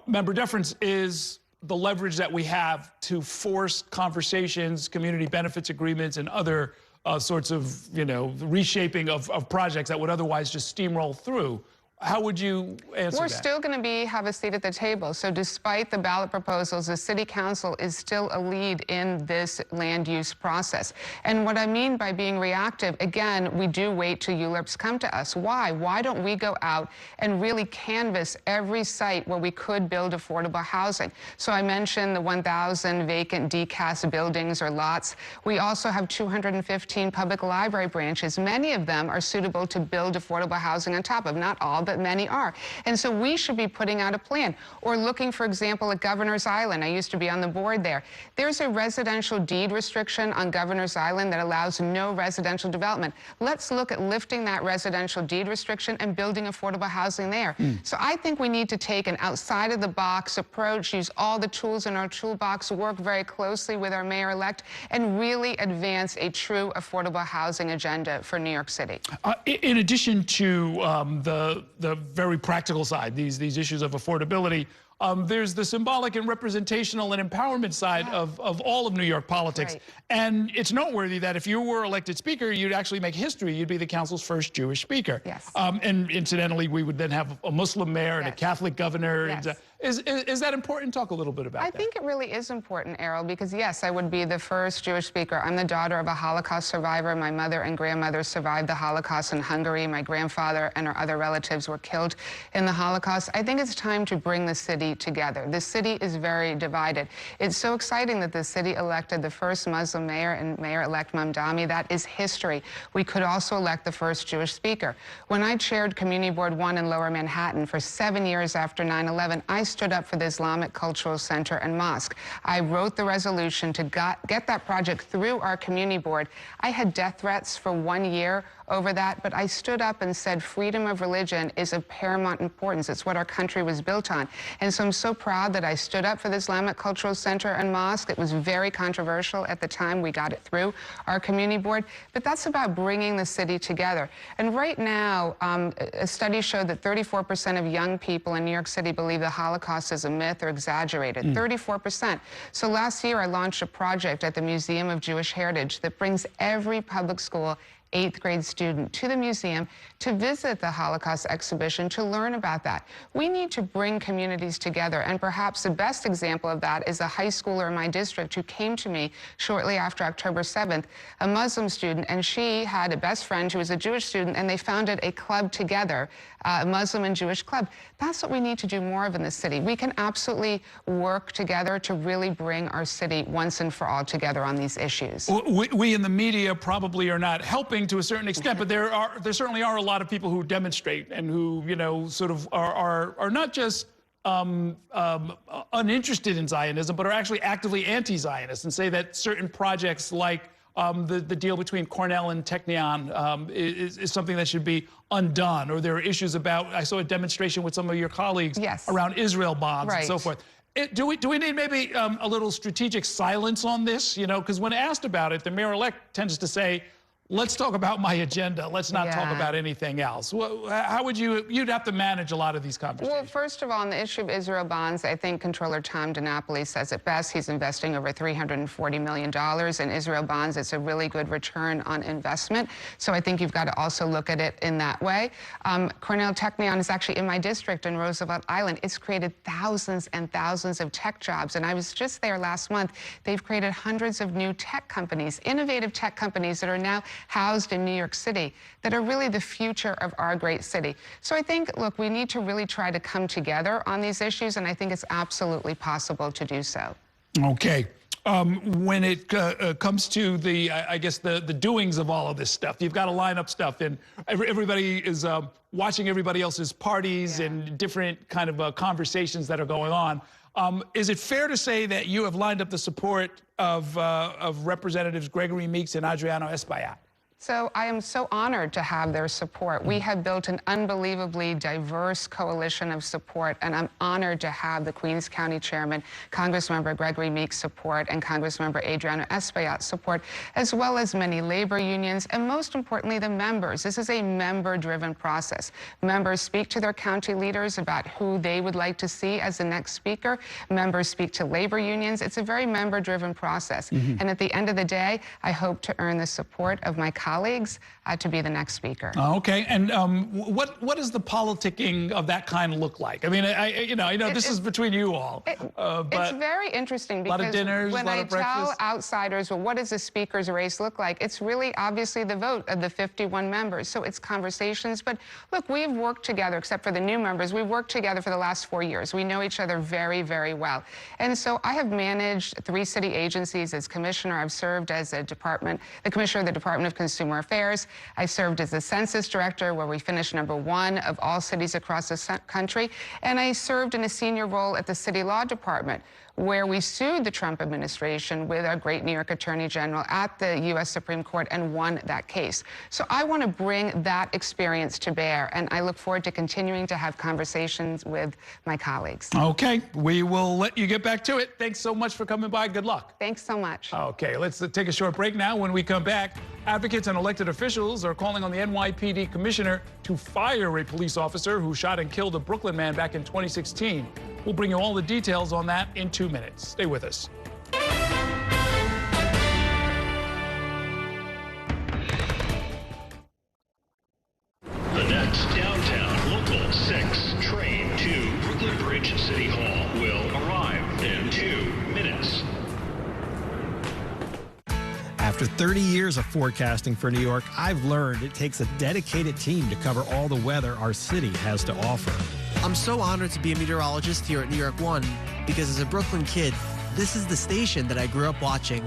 Speaker 1: member deference is the leverage that we have to force conversations, community benefits agreements, and other sorts of, reshaping of projects that would otherwise just steamroll through. How would you answer that?
Speaker 14: We're still going to have a seat at the table. So despite the ballot proposals, the City Council is still a lead in this land use process. And what I mean by being reactive, again, we do wait till ULURPs come to us. Why? Why don't we go out and really canvass every site where we could build affordable housing? So I mentioned the 1,000 vacant DCAS buildings or lots. We also have 215 public library branches. Many of them are suitable to build affordable housing on top of, not all, but many are. And so we should be putting out a plan. Or looking, for example, at Governor's Island. I used to be on the board there. There's a residential deed restriction on Governor's Island that allows no residential development. Let's look at lifting that residential deed restriction and building affordable housing there. So I think we need to take an outside-of-the-box approach, use all the tools in our toolbox, work very closely with our mayor-elect, and really advance a true affordable housing agenda for New York City.
Speaker 1: In addition to the very practical side, these issues of affordability, there's the symbolic and representational and empowerment side of all of New York politics.
Speaker 14: Right.
Speaker 1: And it's noteworthy that if you were elected speaker, you'd actually make history. You'd be the council's first Jewish speaker.
Speaker 14: Yes.
Speaker 1: And incidentally, we would then have a Muslim mayor and a Catholic governor.
Speaker 14: Yes.
Speaker 1: And, is that important? Talk a little bit about that.
Speaker 14: I think it really is important, Errol, because yes, I would be the first Jewish speaker. I'm the daughter of a Holocaust survivor. My mother and grandmother survived the Holocaust in Hungary. My grandfather and our other relatives were killed in the Holocaust. I think it's time to bring the city together. The city is very divided. It's so exciting that the city elected the first Muslim mayor and Mayor-elect Mamdani. That is history. We could also elect the first Jewish speaker. When I chaired Community Board 1 in Lower Manhattan for 7 years after 9/11, I stood up for the Islamic Cultural Center and Mosque. I wrote the resolution to get that project through our community board. I had death threats for 1 year over that, but I stood up and said freedom of religion is of paramount importance. It's what our country was built on. And so I'm so proud that I stood up for the Islamic Cultural Center and Mosque. It was very controversial at the time. We got it through our community board. But that's about bringing the city together. And right now, a study showed that 34% of young people in New York City believe the Holocaust is a myth or exaggerated. 34%. So last year, I launched a project at the Museum of Jewish Heritage that brings every public school 8th grade student to the museum to visit the Holocaust exhibition, to learn about that. We need to bring communities together, and perhaps the best example of that is a high schooler in my district who came to me shortly after October 7th, a Muslim student, and she had a best friend who was a Jewish student, and they founded a club together, a Muslim and Jewish club. That's what we need to do more of in the city. We can absolutely work together to really bring our city once and for all together on these issues.
Speaker 1: We in the media probably are not helping to a certain extent, but there certainly are a lot of people who demonstrate and who, you know, sort of are not just uninterested in Zionism, but are actually actively anti-Zionist and say that certain projects like the deal between Cornell and Technion is something that should be undone, or there are issues about, I saw a demonstration with some of your colleagues around Israel bonds and so forth. Do we need maybe a little strategic silence on this? You know, because when asked about it, the mayor-elect tends to say, let's talk about my agenda. Let's not talk about anything else. How would you'd have to manage a lot of these conversations?
Speaker 14: Well, first of all, on the issue of Israel bonds, I think Comptroller Tom DiNapoli says it best. He's investing over $340 million in Israel bonds. It's a really good return on investment. So I think you've got to also look at it in that way. Cornell Technion is actually in my district in Roosevelt Island. It's created thousands and thousands of tech jobs. And I was just there last month. They've created hundreds of new tech companies, innovative tech companies that are now housed in New York City, that are really the future of our great city. So I think, look, we need to really try to come together on these issues, and I think it's absolutely possible to do so.
Speaker 1: Okay. When it comes to the, I guess, the doings of all of this stuff, you've got to line up stuff, and everybody is watching everybody else's parties and different kind of conversations that are going on. Is it fair to say that you have lined up the support of Representatives Gregory Meeks and Adriano Espaillat?
Speaker 14: So I am so honored to have their support. We have built an unbelievably diverse coalition of support, and I'm honored to have the Queens County Chairman, Congressmember Gregory Meeks' support, and Congressmember Adriano Espaillat's support, as well as many labor unions, and most importantly, the members. This is a member-driven process. Members speak to their county leaders about who they would like to see as the next speaker. Members speak to labor unions. It's a very member-driven process. And at the end of the day, I hope to earn the support of my colleagues to be the next speaker.
Speaker 1: Okay, and what does the politicking of that kind look like? I mean, I know this is between you all, but
Speaker 14: it's very interesting because
Speaker 1: a lot of dinners,
Speaker 14: when I tell
Speaker 1: breakfast.
Speaker 14: outsiders, well, what does the speaker's race look like? It's really obviously the vote of the 51 members. So it's conversations. But look, we've worked together, except for the new members. We've worked together for the last 4 years. We know each other very, very well. And so I have managed 3 city agencies as commissioner. I've served as the commissioner of the Department of Consumer Affairs. I served as the census director, where we finished #1 of all cities across the country. And I served in a senior role at the city law department, where we sued the Trump administration with our great New York Attorney General at the U.S. Supreme Court and won that case. So I want to bring that experience to bear, and I look forward to continuing to have conversations with my colleagues.
Speaker 1: Okay, we will let you get back to it. Thanks so much for coming by. Good luck.
Speaker 14: Thanks so much.
Speaker 1: Okay, let's take a short break now. When we come back, advocates and elected officials are calling on the NYPD commissioner to fire a police officer who shot and killed a Brooklyn man back in 2016. We'll bring you all the details on that in 2 minutes. Stay with us.
Speaker 4: The next downtown local 6 train to Brooklyn Bridge City Hall will arrive in 2 minutes.
Speaker 9: After 30 years of forecasting for New York, I've learned it takes a dedicated team to cover all the weather our city has to offer.
Speaker 15: I'm so honored to be a meteorologist here at New York One because as a Brooklyn kid, this is the station that I grew up watching.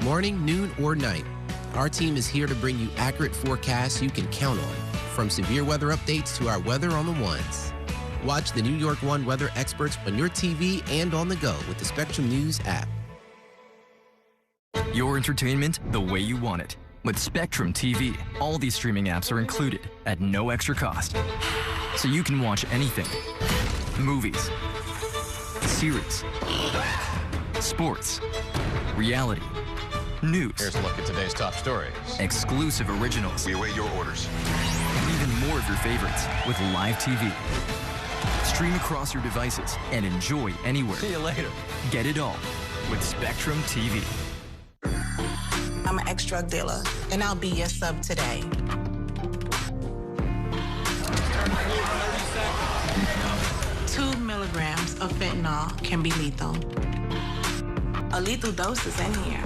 Speaker 16: Morning, noon, or night, our team is here to bring you accurate forecasts you can count on, from severe weather updates to our weather on the ones. Watch the New York One weather experts on your TV and on the go with the Spectrum News app.
Speaker 17: Your entertainment the way you want it. With Spectrum TV, all these streaming apps are included at no extra cost. So you can watch anything. Movies, series, sports, reality, news.
Speaker 18: Here's a look at today's top stories.
Speaker 17: Exclusive originals.
Speaker 18: We await your orders.
Speaker 17: And even more of your favorites with live TV. Stream across your devices and enjoy anywhere.
Speaker 18: See you later.
Speaker 17: Get it all with Spectrum TV.
Speaker 27: I'm an ex-drug dealer, and I'll be your sub today. 2 milligrams of fentanyl can be lethal. A lethal dose is in here.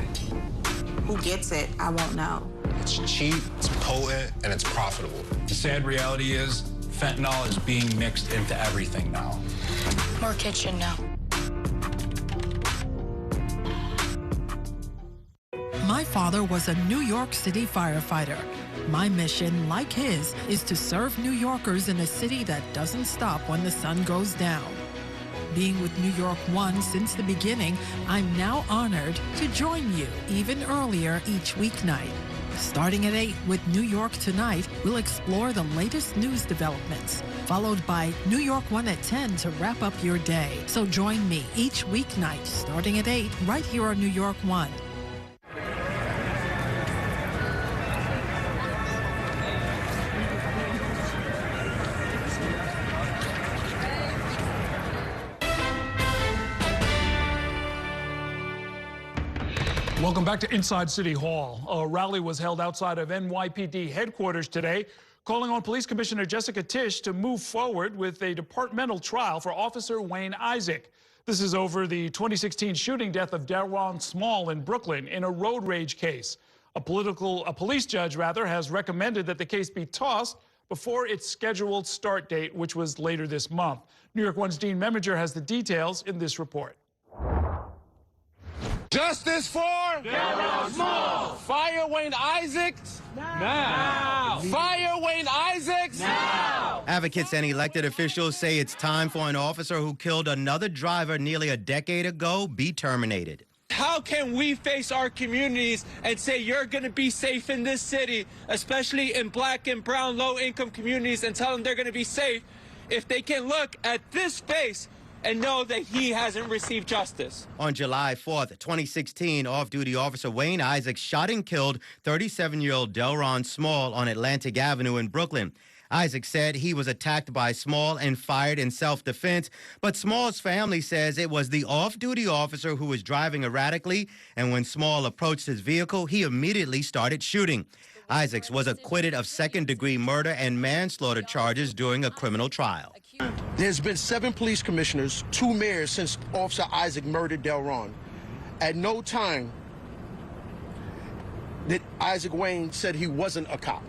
Speaker 27: Who gets it, I won't know.
Speaker 18: It's cheap, it's potent, and it's profitable.
Speaker 28: The sad reality is fentanyl is being mixed into everything now.
Speaker 12: More kitchen now.
Speaker 29: My father was a New York City firefighter. My mission, like his, is to serve New Yorkers in a city that doesn't stop when the sun goes down. Being with New York One since the beginning, I'm now honored to join you even earlier each weeknight. Starting at 8 with New York Tonight, we'll explore the latest news developments, followed by New York One at 10 to wrap up your day. So join me each weeknight starting at 8 right here on New York One.
Speaker 1: Welcome back to Inside City Hall. A rally was held outside of NYPD headquarters today, calling on Police Commissioner Jessica Tisch to move forward with a departmental trial for Officer Wayne Isaac. This is over the 2016 shooting death of Delron Small in Brooklyn in a road rage case. A police judge has recommended that the case be tossed before its scheduled start date, which was later this month. New York One's Dean Meminger has the details in this report.
Speaker 30: Justice for
Speaker 10: Delron Small.
Speaker 30: Fire Wayne Isaacs
Speaker 10: Now.
Speaker 30: Fire Wayne Isaacs
Speaker 10: Now.
Speaker 31: Advocates and elected officials say it's time for an officer who killed another driver nearly a decade ago be terminated.
Speaker 30: How can we face our communities and say you're going to be safe in this city, especially in black and brown low-income communities, and tell them they're going to be safe if they can look at this face and know that he hasn't received justice?
Speaker 31: On July 4th, 2016, off-duty officer Wayne Isaacs shot and killed 37-year-old Delron Small on Atlantic Avenue in Brooklyn. Isaacs said he was attacked by Small and fired in self-defense, but Small's family says it was the off-duty officer who was driving erratically, and when Small approached his vehicle, he immediately started shooting. Isaacs was acquitted of second-degree murder and manslaughter charges during a criminal trial.
Speaker 32: There's been 7 police commissioners, 2 mayors since Officer Isaac murdered Delron. At no time did Isaac Wayne said he wasn't a cop.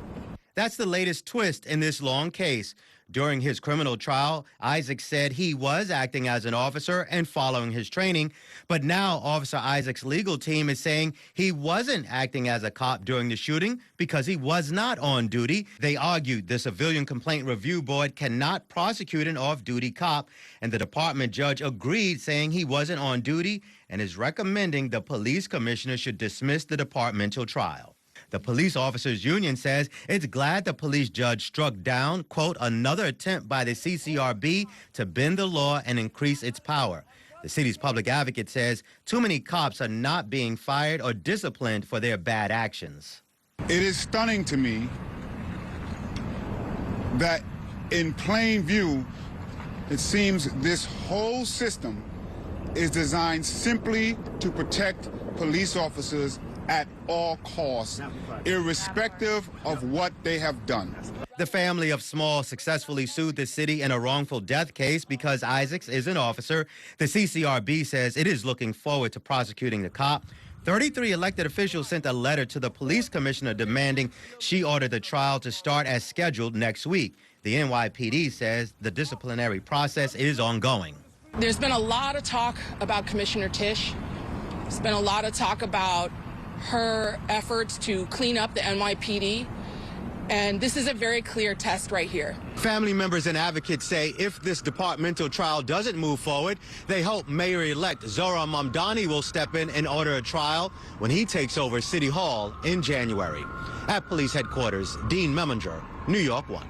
Speaker 31: That's the latest twist in this long case. During his criminal trial, Isaac said he was acting as an officer and following his training, but now Officer Isaac's legal team is saying he wasn't acting as a cop during the shooting because he was not on duty. They argued the Civilian Complaint Review Board cannot prosecute an off-duty cop, and the department judge agreed, saying he wasn't on duty and is recommending the police commissioner should dismiss the departmental trial. The Police Officers Union says it's glad the police judge struck down, quote, another attempt by the CCRB to bend the law and increase its power. The city's public advocate says too many cops are not being fired or disciplined for their bad actions.
Speaker 33: It is stunning to me that in plain view,
Speaker 2: It seems this whole system is designed simply to protect police officers at all costs, irrespective of what they have done.
Speaker 31: The family of Small successfully sued the city in a wrongful death case because Isaacs is an officer. The CCRB says it is looking forward to prosecuting the cop. 33 elected officials sent a letter to the police commissioner demanding she order the trial to start as scheduled next week. The NYPD says the disciplinary process is ongoing.
Speaker 3: There's been a lot of talk about Commissioner Tisch. There's been a lot of talk about her efforts to clean up the NYPD. And this is a very clear test right here.
Speaker 31: Family members and advocates say if this departmental trial doesn't move forward, they hope Mayor-elect Zohran Mamdani will step in and order a trial when he takes over City Hall in January. At police headquarters, Dean Meminger, New York 1.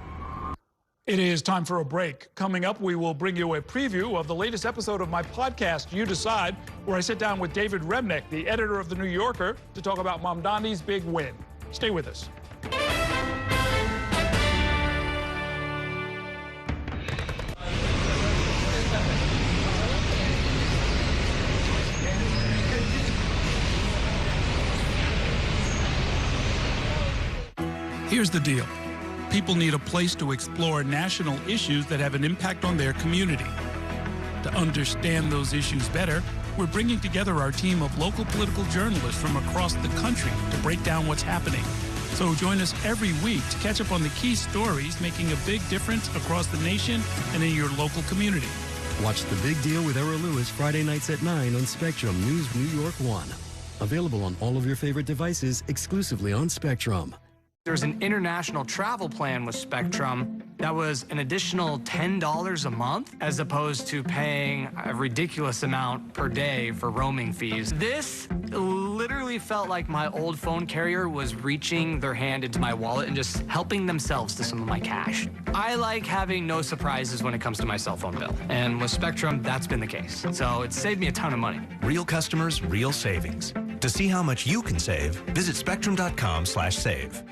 Speaker 1: It is time for a break. Coming up, we will bring you a preview of the latest episode of my podcast, You Decide, where I sit down with David Remnick, the editor of The New Yorker, to talk about Mamdani's big win. Stay with us.
Speaker 5: Here's the deal. People need a place to explore national issues that have an impact on their community. To understand those issues better, we're bringing together our team of local political journalists from across the country to break down what's happening. So join us every week to catch up on the key stories making a big difference across the nation and in your local community.
Speaker 8: Watch The Big Deal with Errol Lewis Friday nights at 9 on Spectrum News New York 1. Available on all of your favorite devices exclusively on Spectrum.
Speaker 6: There's an international travel plan with Spectrum that was an additional $10 a month as opposed to paying a ridiculous amount per day for roaming fees. This literally felt like my old phone carrier was reaching their hand into my wallet and just helping themselves to some of my cash. I like having no surprises when it comes to my cell phone bill. And with Spectrum, that's been the case. So it saved me a ton of money.
Speaker 19: Real customers, real savings. To see how much you can save, visit spectrum.com/save.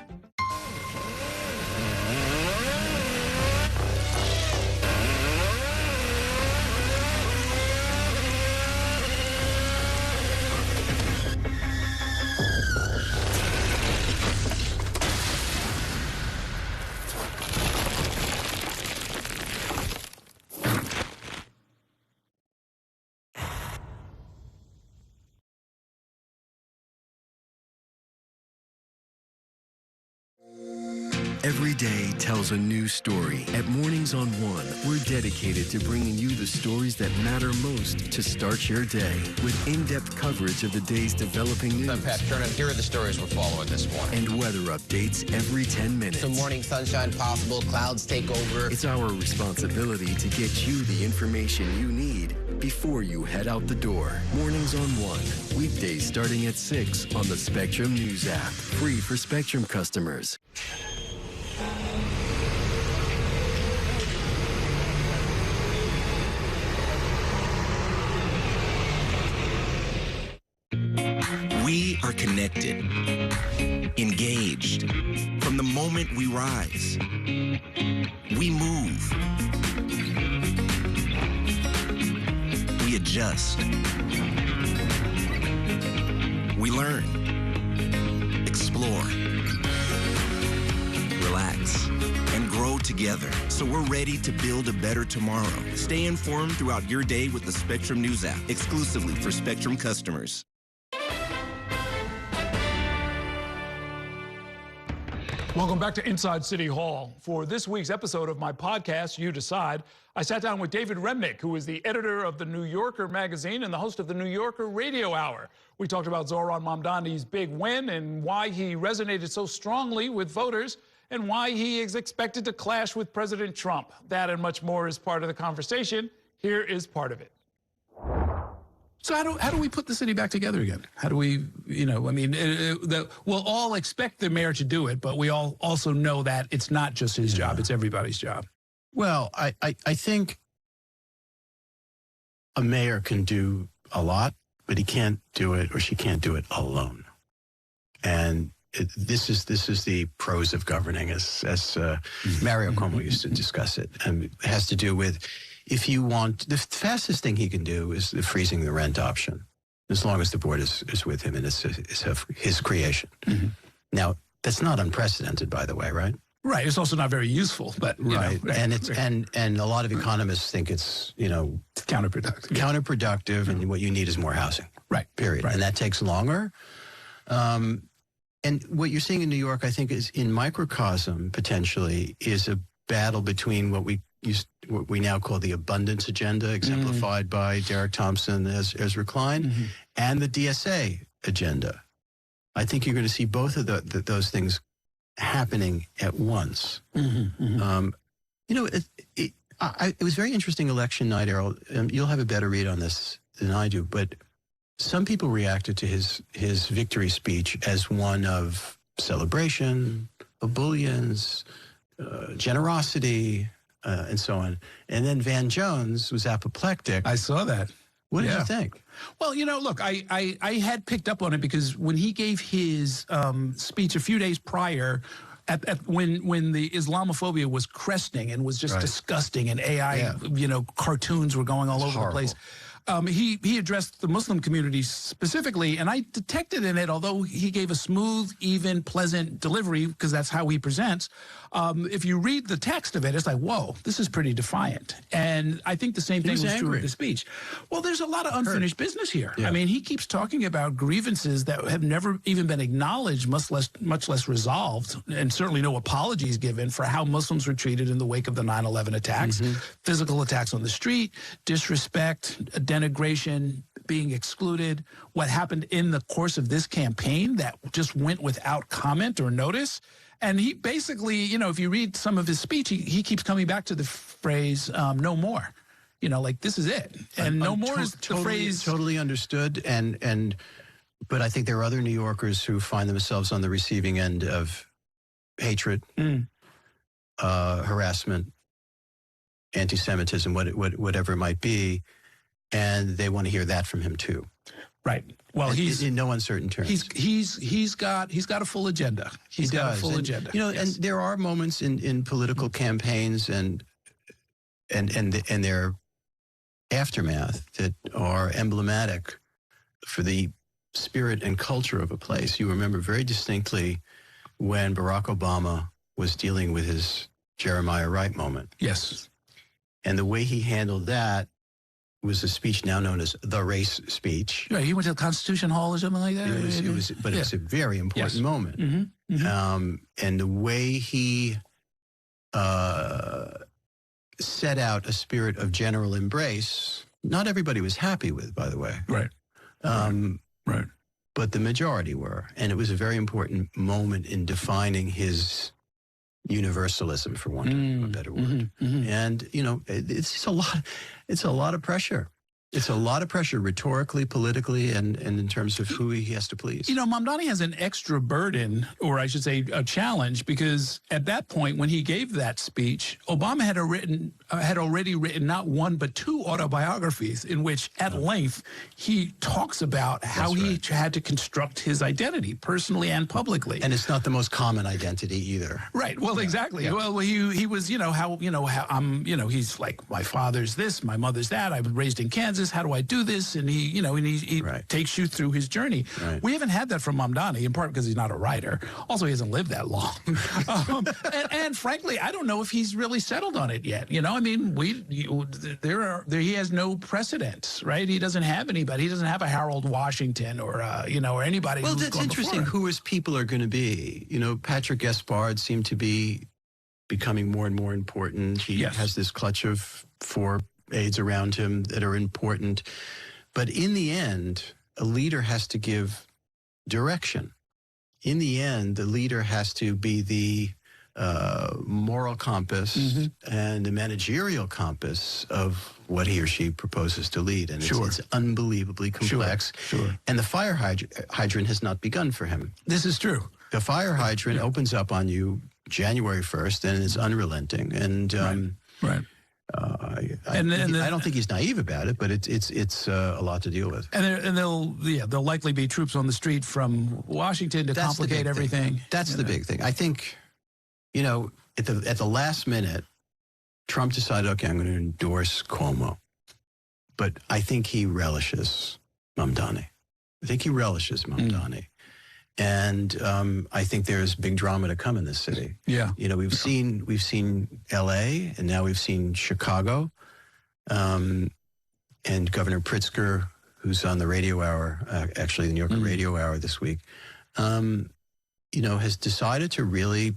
Speaker 20: Every day tells a new story. At Mornings on One, we're dedicated to bringing you the stories that matter most to start your day with in-depth coverage of the day's developing news.
Speaker 16: I'm Pat Kernan. Here are the stories we're following this morning.
Speaker 20: And weather updates every 10 minutes.
Speaker 16: Some morning sunshine possible, clouds take over.
Speaker 20: It's our responsibility to get you the information you need before you head out the door. Mornings on One, weekdays starting at 6 on the Spectrum News app. Free for Spectrum customers.
Speaker 21: We are connected, engaged. From the moment we rise, we move, we adjust, we learn, explore, relax, and grow together. So we're ready to build a better tomorrow. Stay informed throughout your day with the Spectrum News app, exclusively for Spectrum customers.
Speaker 1: Welcome back to Inside City Hall. For this week's episode of my podcast, You Decide, I sat down with David Remnick, who is the editor of The New Yorker magazine and the host of The New Yorker Radio Hour. We talked about Zohran Mamdani's big win and why he resonated so strongly with voters and why he is expected to clash with President Trump. That and much more is part of the conversation. Here is part of it.
Speaker 5: So how do we put the city back together again? How do we, I mean, we'll all expect the mayor to do it, but we all also know that it's not just his job, it's everybody's job.
Speaker 22: Well, I think a mayor can do a lot, but he can't do it or she can't do it alone. And this is the pros of governing, as Mario Cuomo used to discuss it. And it has to do with if you want, the fastest thing he can do is the freezing the rent option, as long as the board is with him and it's his creation. Now, that's not unprecedented, by the way, right?
Speaker 1: Right. It's also not very useful, but
Speaker 22: right. And it's and a lot of economists think it's
Speaker 1: it's counterproductive.
Speaker 22: Counterproductive, and what you need is more housing.
Speaker 1: Right.
Speaker 22: Period.
Speaker 1: Right.
Speaker 22: And that takes longer. And what you're seeing in New York, I think, is in microcosm potentially is a battle between what we now call the abundance agenda, exemplified by Derek Thompson as Ezra Klein, and the DSA agenda. I think you're going to see both of those things happening at once. It was very interesting election night, Errol. You'll have a better read on this than I do, but some people reacted to his victory speech as one of celebration, ebullience, generosity, and so on. And then Van Jones was apoplectic.
Speaker 1: I saw that.
Speaker 22: What did you think?
Speaker 1: Well, look, I had picked up on it because when he gave his speech a few days prior, when the Islamophobia was cresting and was just disgusting, and AI, cartoons were going all over the place. He addressed the Muslim community specifically, and I detected in it, although he gave a smooth, even, pleasant delivery, because that's how he presents, if you read the text of it, it's like, whoa, this is pretty defiant. And I think the same thing was true of the speech. Well, there's a lot of unfinished business here. I mean, he keeps talking about grievances that have never even been acknowledged, much less resolved, and certainly no apologies given for how Muslims were treated in the wake of the 9/11 attacks, physical attacks on the street, disrespect, denigration, being excluded, what happened in the course of this campaign that just went without comment or notice. And he basically, if you read some of his speech, he keeps coming back to the phrase, no more. Like, this is it. And no more is the phrase.
Speaker 22: Totally understood. But I think there are other New Yorkers who find themselves on the receiving end of hatred, harassment, anti-Semitism, whatever it might be. And they want to hear that from him too.
Speaker 1: Right. Well, he's
Speaker 22: in no uncertain terms.
Speaker 1: He's got a full agenda. He's got a full agenda.
Speaker 22: And there are moments in political campaigns and their aftermath that are emblematic for the spirit and culture of a place. You remember very distinctly when Barack Obama was dealing with his Jeremiah Wright moment.
Speaker 1: Yes.
Speaker 22: And the way he handled that was a speech now known as the race speech.
Speaker 1: Right, he went to the Constitution Hall or something like that?
Speaker 22: It was a very important moment. And the way he set out a spirit of general embrace, not everybody was happy with, by the way.
Speaker 1: Right. Right.
Speaker 22: But the majority were. And it was a very important moment in defining his universalism, for want of a better word. And, it's just it's a lot of pressure. It's a lot of pressure rhetorically, politically, and in terms of who he has to please.
Speaker 1: Mamdani has an extra burden, or I should say a challenge, because at that point when he gave that speech, Obama had already written not one but two autobiographies in which at length he talks about how he had to construct his identity personally and publicly.
Speaker 22: And it's not the most common identity either.
Speaker 1: Right. Well, exactly. Yeah. Well, he was, how I'm, he's like, my father's this, my mother's that. I was raised in Kansas. How do I do this? And he takes you through his journey. Right. We haven't had that from Mamdani, in part because he's not a writer. Also, he hasn't lived that long. and frankly, I don't know if he's really settled on it yet. He has no precedents, right? He doesn't have anybody. He doesn't have a Harold Washington or anybody.
Speaker 22: Well, that's interesting who his people are going to be. Patrick Gaspard seemed to be becoming more and more important. He has this clutch of 4 aides around him that are important. But in the end, a leader has to give direction. In the end, the leader has to be the moral compass and the managerial compass of what he or she proposes to lead. And it's unbelievably complex.
Speaker 1: Sure.
Speaker 22: And the fire hydrant has not begun for him.
Speaker 1: This is true.
Speaker 22: The fire hydrant opens up on you January 1st, and it's unrelenting. And
Speaker 1: right.
Speaker 22: I don't think he's naive about it, but it's a lot at
Speaker 1: there'll likely be troops on the street from Washington to complicate everything.
Speaker 22: That's the big thing. I think, at the last minute, Trump decided, okay, I'm going to endorse Cuomo. But I think he relishes Mamdani. And I think there's big drama to come in this city.
Speaker 1: Yeah.
Speaker 22: You know, we've seen L.A. and now we've seen Chicago. And Governor Pritzker, who's on the radio hour, actually the New Yorker radio hour this week, you know, has decided to really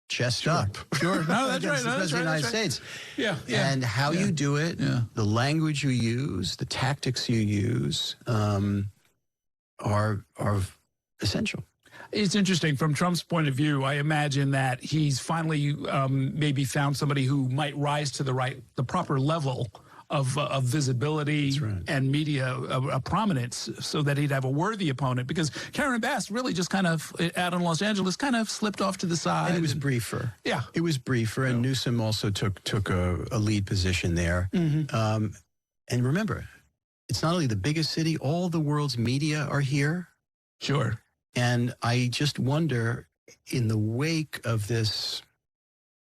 Speaker 22: chest up.
Speaker 1: Sure. No, that's right.
Speaker 22: The President of the United States.
Speaker 1: Yeah.
Speaker 22: And how you do it, the language you use, the tactics you use are essential.
Speaker 1: It's interesting from Trump's point of view. I imagine that he's finally maybe found somebody who might rise to the proper level of visibility and media prominence, so that he'd have a worthy opponent. Because Karen Bass really just kind of out in Los Angeles kind of slipped off to the side.
Speaker 22: And it was briefer.
Speaker 1: Yeah,
Speaker 22: it was briefer. And Newsom also took a lead position there. And remember, it's not only the biggest city; all the world's media are here.
Speaker 1: Sure.
Speaker 22: And I just wonder, in the wake of this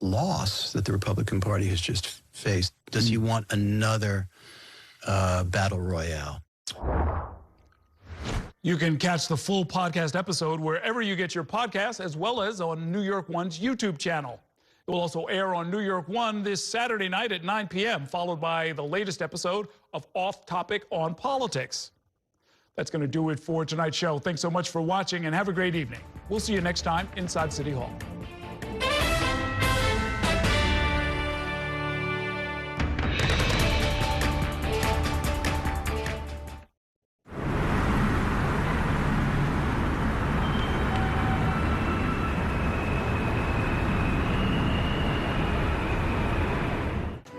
Speaker 22: loss that the Republican Party has just faced, does he want another battle royale?
Speaker 1: You can catch the full podcast episode wherever you get your podcasts, as well as on New York One's YouTube channel. It will also air on New York One this Saturday night at 9 p.m., followed by the latest episode of Off Topic on Politics. That's going to do it for tonight's show. Thanks so much for watching, and have a great evening. We'll see you next time inside City Hall.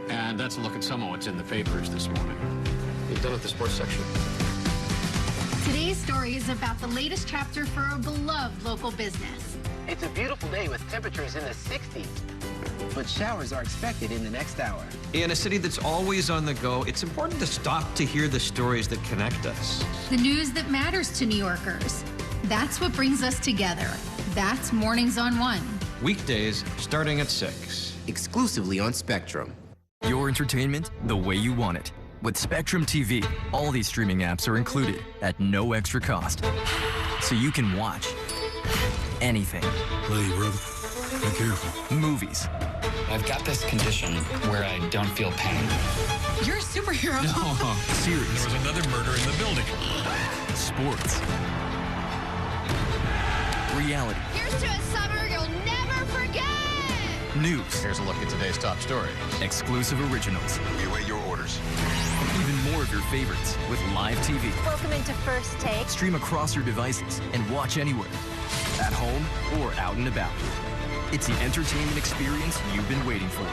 Speaker 4: And that's a look at some of what's in the papers this morning.
Speaker 7: You done with the sports section?
Speaker 12: Today's story is about the latest chapter for a beloved local business.
Speaker 16: It's a beautiful day with temperatures in the 60s, but showers are expected in the next hour.
Speaker 9: In a city that's always on the go, it's important to stop to hear the stories that connect us.
Speaker 12: The news that matters to New Yorkers. That's what brings us together. That's Mornings on One.
Speaker 9: Weekdays starting at 6.
Speaker 16: Exclusively on Spectrum.
Speaker 11: Your entertainment the way you want it. With Spectrum TV, all these streaming apps are included at no extra cost. So you can watch anything.
Speaker 13: Hey, brother, be careful.
Speaker 11: Movies.
Speaker 28: I've got this condition where I don't feel pain.
Speaker 12: You're a superhero.
Speaker 11: No. Series.
Speaker 13: There was another murder in the building.
Speaker 11: Sports. Reality.
Speaker 12: Here's to a summer you'll never forget.
Speaker 11: News.
Speaker 18: Here's a look at today's top story.
Speaker 11: Exclusive originals.
Speaker 18: We await your orders.
Speaker 11: Even more of your favorites with live TV.
Speaker 12: Welcome into First Take.
Speaker 11: Stream across your devices and watch anywhere, at home or out and about. It's the entertainment experience you've been waiting for.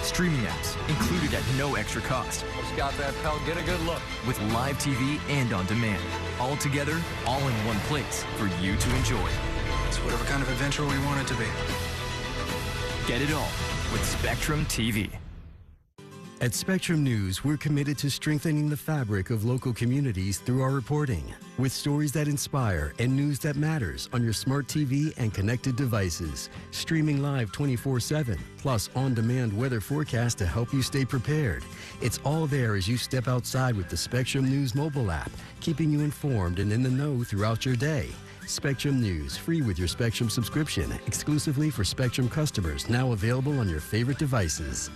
Speaker 11: Streaming apps included at no extra cost.
Speaker 28: Just got that, pal. Get a good look.
Speaker 11: With live TV and on demand. All together, all in one place for you to enjoy.
Speaker 13: It's whatever kind of adventure we want it to be.
Speaker 11: Get it all with Spectrum TV.
Speaker 8: At Spectrum News, we're committed to strengthening the fabric of local communities through our reporting, with stories that inspire and news that matters on your smart TV and connected devices, streaming live 24/7, plus on-demand weather forecast to help you stay prepared. It's all there as you step outside with the Spectrum News mobile app, keeping you informed and in the know throughout your day. Spectrum News, free with your Spectrum subscription, exclusively for Spectrum customers, now available on your favorite devices.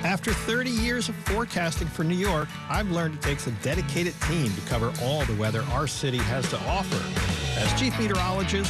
Speaker 14: After 30 years of forecasting for New York, I've learned it takes a dedicated team to cover all the weather our city has to offer. As chief meteorologist,